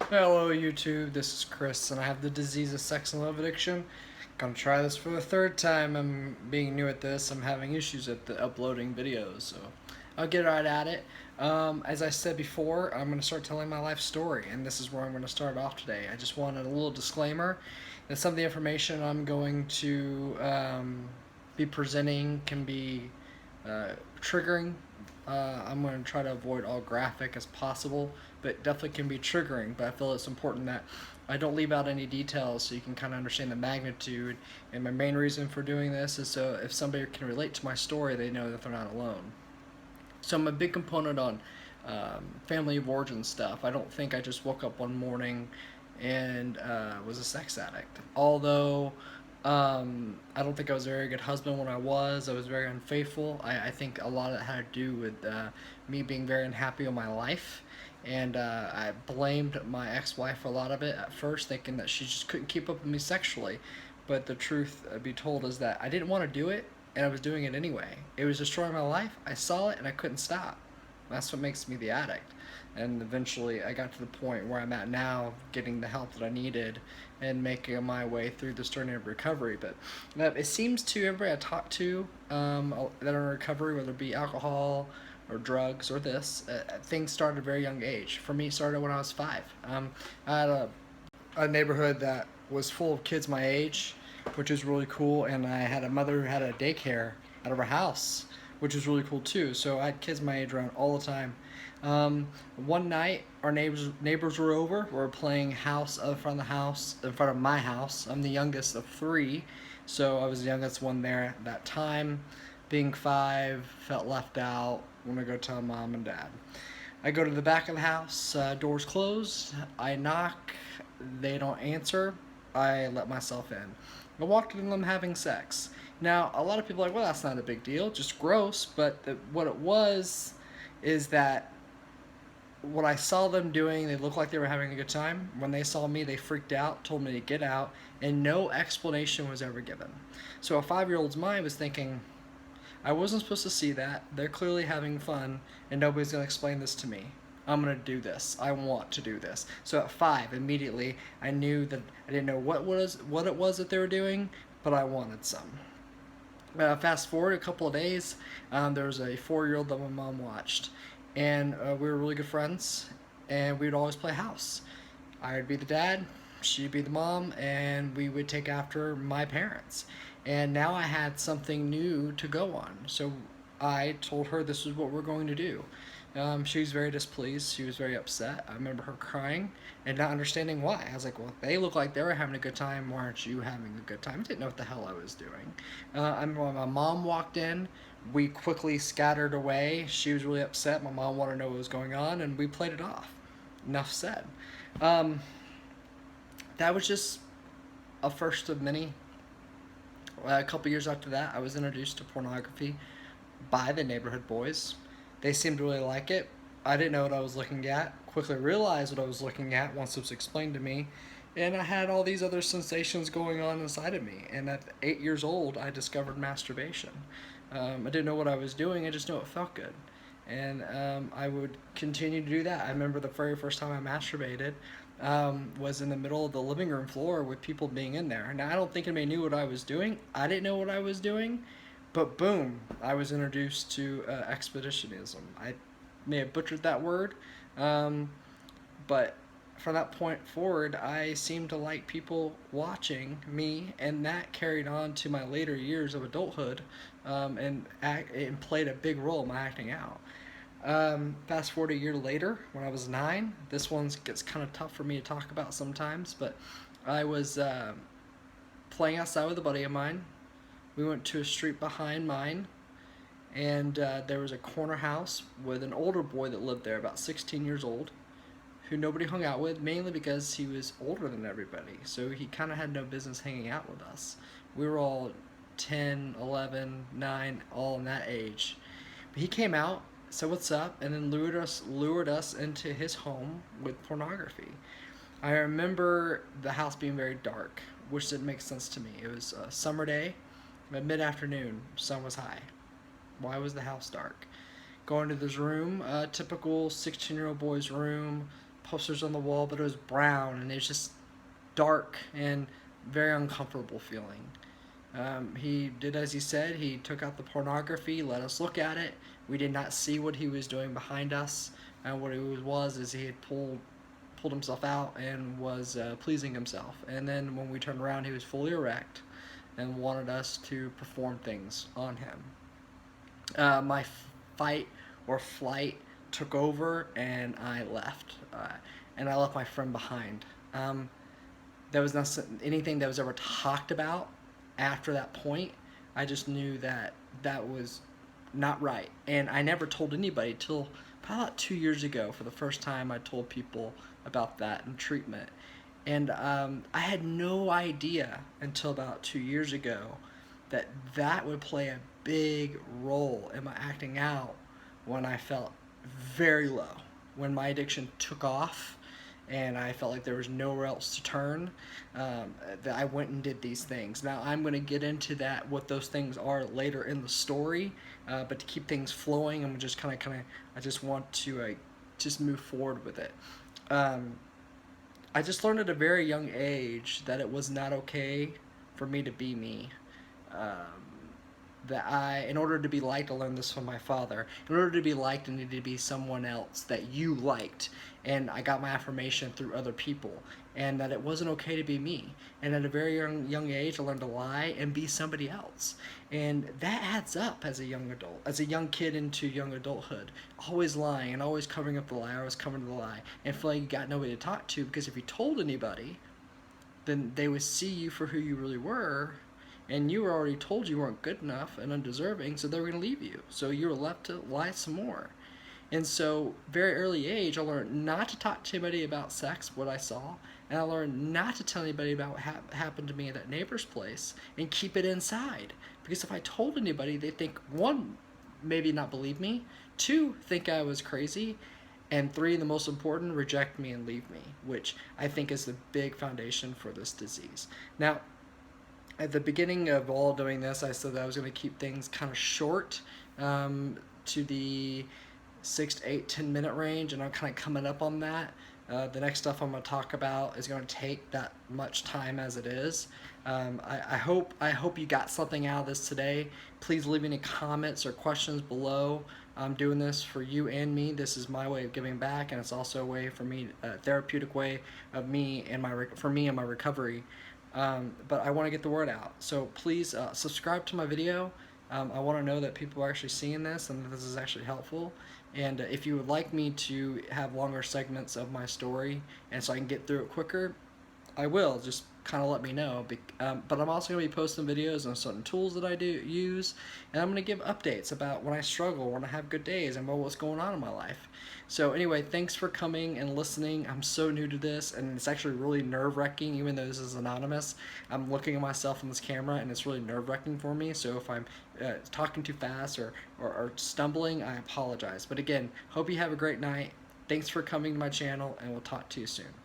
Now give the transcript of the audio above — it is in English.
Hello YouTube, this is Chris and I have the disease of sex and love addiction. Gonna try this for the third time. I'm being new at this. I'm having issues at the uploading videos, so I'll get right at it. As I said before, I'm gonna start telling my life story, and this is where I'm gonna start off today. I just wanted a little disclaimer that some of the information I'm going to be presenting can be triggering. I'm going to try to avoid all graphic as possible, but definitely can be triggering. But I feel it's important that I don't leave out any details so you can kind of understand the magnitude. And my main reason for doing this is so if somebody can relate to my story, they know that they're not alone. So I'm a big component on family of origin stuff. I don't think I just woke up one morning and was a sex addict. Although I don't think I was a very good husband when I was. I was very unfaithful. I think a lot of it had to do with me being very unhappy with my life. And I blamed my ex-wife for a lot of it at first, thinking that she just couldn't keep up with me sexually. But the truth be told is that I didn't want to do it, and I was doing it anyway. It was destroying my life. I saw it, and I couldn't stop. That's what makes me the addict. And eventually, I got to the point where I'm at now, getting the help that I needed and making my way through this journey of recovery. But it seems to everybody I talk to that are in recovery, whether it be alcohol or drugs or this, things started at a very young age. For me, it started when I was 5. I had a neighborhood that was full of kids my age, which was really cool. And I had a mother who had a daycare out of her house, which was really cool too. So I had kids my age around all the time. One night, our neighbors were over. We were playing house in front of the house, in front of my house. I'm the youngest of 3, so I was the youngest one there at that time. Being 5, felt left out. Want to go tell mom and dad. I go to the back of the house, doors closed. I knock, they don't answer. I let myself in. I walked in them having sex. Now, a lot of people are like, well, that's not a big deal, just gross. But what it was is that what I saw them doing, they looked like they were having a good time. When they saw me, they freaked out, told me to get out, and no explanation was ever given. So a 5-year-old's mind was thinking, I wasn't supposed to see that. They're clearly having fun, and nobody's going to explain this to me. I'm going to do this. I want to do this. So at 5, immediately, I knew that I didn't know what it was that they were doing, but I wanted some. Fast forward a couple of days, there was a 4-year-old that my mom watched, and we were really good friends, and we'd always play house. I would be the dad, she'd be the mom, and we would take after my parents. And now I had something new to go on, so I told her this is what we're going to do. She was very displeased. She was very upset. I remember her crying and not understanding why. I was like, well, they look like they were having a good time. Why aren't you having a good time? I didn't know what the hell I was doing. I remember when my mom walked in, we quickly scattered away. She was really upset. My mom wanted to know what was going on, and we played it off. Enough said. Um, that was just a first of many. A couple years after that, I was introduced to pornography by the neighborhood boys. They seemed to really like it. I didn't know what I was looking at. Quickly realized what I was looking at once it was explained to me. And I had all these other sensations going on inside of me. And at 8 years old, I discovered masturbation. I didn't know what I was doing, I just knew it felt good. And I would continue to do that. I remember the very first time I masturbated was in the middle of the living room floor with people being in there. Now, I don't think anybody knew what I was doing. I didn't know what I was doing. But boom, I was introduced to expeditionism. I may have butchered that word, but from that point forward, I seemed to like people watching me, and that carried on to my later years of adulthood, and played a big role in my acting out. Fast forward a year later, when I was 9, this one gets kind of tough for me to talk about sometimes, but I was playing outside with a buddy of mine. We went to a street behind mine, and there was a corner house with an older boy that lived there, about 16 years old, who nobody hung out with, mainly because he was older than everybody. So he kind of had no business hanging out with us. We were all 10, 11, 9, all in that age. But he came out, said what's up, and then lured us into his home with pornography. I remember the house being very dark, which didn't make sense to me. It was a summer day, mid-afternoon, sun was high. Why was the house dark? Go into this room, a typical 16-year-old boy's room, posters on the wall, but it was brown, and it was just dark and very uncomfortable feeling. He did as he said. He took out the pornography, let us look at it. We did not see what he was doing behind us. And what it was is he had pulled himself out and was pleasing himself. And then when we turned around, he was fully erect and wanted us to perform things on him. My fight or flight took over, and I left. And I left my friend behind. There was not anything that was ever talked about after that point. I just knew that that was not right, and I never told anybody till probably about 2 years ago. For the first time, I told people about that and treatment, and I had no idea until about 2 years ago that that would play a big role in my acting out when I felt very low, when my addiction took off and I felt like there was nowhere else to turn, that I went and did these things. Now I'm going to get into that, what those things are later in the story, but to keep things flowing, I'm just kind of, I just want to just move forward with it. I just learned at a very young age that it was not okay for me to be me. That in order to be liked, I learned this from my father. In order to be liked, I needed to be someone else that you liked. And I got my affirmation through other people. And that it wasn't okay to be me. And at a very young age, I learned to lie and be somebody else. And that adds up as a young adult, as a young kid into young adulthood. Always lying and always covering up the lie, always covering the lie. And feeling like you got nobody to talk to, because if you told anybody, then they would see you for who you really were, and you were already told you weren't good enough and undeserving, so they were going to leave you. So you were left to lie some more. And so, very early age, I learned not to talk to anybody about sex, what I saw, and I learned not to tell anybody about what happened to me at that neighbor's place, and keep it inside. Because if I told anybody, they think, one, maybe not believe me, two, think I was crazy, and three, the most important, reject me and leave me, which I think is the big foundation for this disease. Now, at the beginning of all doing this, I said that I was going to keep things kind of short, to the 6 to 8, 10-minute range, and I'm kind of coming up on that. The next stuff I'm going to talk about is going to take that much time as it is. I hope you got something out of this today. Please leave any comments or questions below. I'm doing this for you and me. This is my way of giving back, and it's also a way for me, a therapeutic way of me and for me and my recovery. But I want to get the word out. So please subscribe to my video. I want to know that people are actually seeing this and that this is actually helpful. And if you would like me to have longer segments of my story and so I can get through it quicker, I will. Just kind of let me know. But I'm also going to be posting videos on certain tools that I do use, and I'm going to give updates about when I struggle, when I have good days, and about what's going on in my life. So anyway, thanks for coming and listening. I'm so new to this, and it's actually really nerve-wracking, even though this is anonymous. I'm looking at myself in this camera, and it's really nerve-wracking for me. So if I'm talking too fast or stumbling, I apologize. But again, hope you have a great night. Thanks for coming to my channel, and we'll talk to you soon.